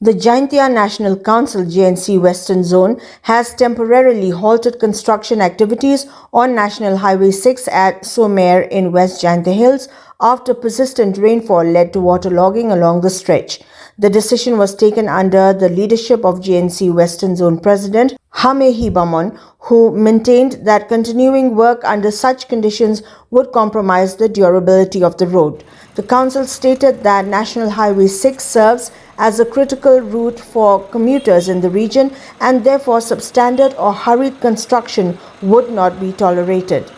The Jaintia National Council JNC Western Zone has temporarily halted construction activities on National Highway 6 at Soomer in West Jaintia Hills after persistent rainfall led to waterlogging along the stretch. The decision was taken under the leadership of JNC Western Zone President Hamehi Bamon, who maintained that continuing work under such conditions would compromise the durability of the road. The council stated that National Highway 6 serves as a critical route for commuters in the region and therefore substandard or hurried construction would not be tolerated.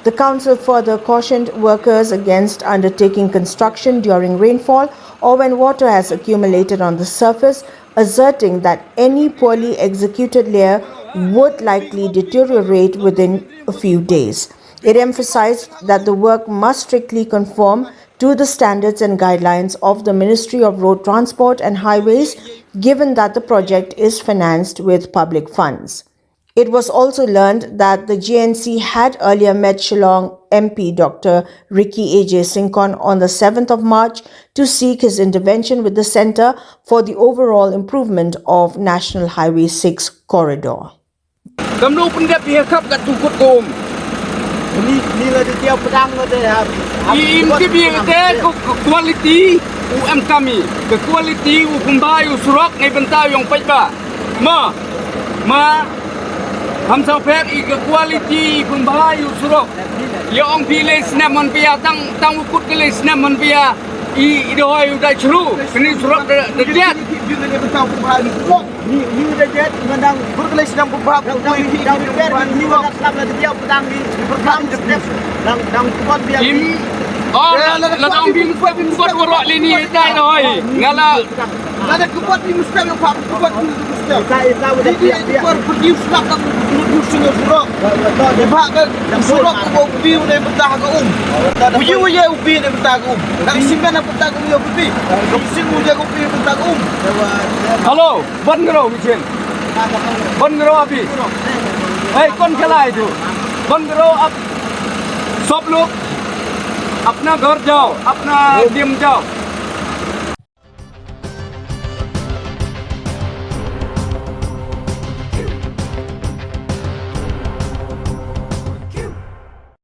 The council further cautioned workers against undertaking construction during rainfall or when water has accumulated on the surface, asserting that any poorly executed layer would likely deteriorate within a few days. It emphasized that the work must strictly conform to the standards and guidelines of the Ministry of Road Transport and Highways, given that the project is financed with public funds. It was also learned that the GNC had earlier met Shillong MP Dr. Ricky A.J. Sinkon on the 7th of March to seek his intervention with the Centre for the overall improvement of National Highway 6 corridor. Quality kami, quality kumbayo surok ngay bentaw yung paiba. Ma हम सब फिर एक quality कुंभाई उसरो ये on पीले snap मन पिया तंग उकुट के लिए स्नैप मन पिया इधर हो उधर चलू फिर उसरो दर्जat ये बताओ कुंभाई ni dर्जat mandang burkele स्नैप कुंभाई dang per ni wakat slap la dia pedang ni berkam step dang kuat biar oh la dang bim kuat warok lini dai noi ngala ada kuat ni mesti yang pak kuat ni mesti saya dia pergi slap dang sungai surok dia pak ke surok ke ubi ni betah ke ubi ubi ni betah ke dang simpan apa betah ke ubi sim ubi ubi betah ke hello बंद करो विचेन बंद करो अभी कौन खेला है तू बंद करो अब सब लोग अपना घर जाओ अपना टीम जाओ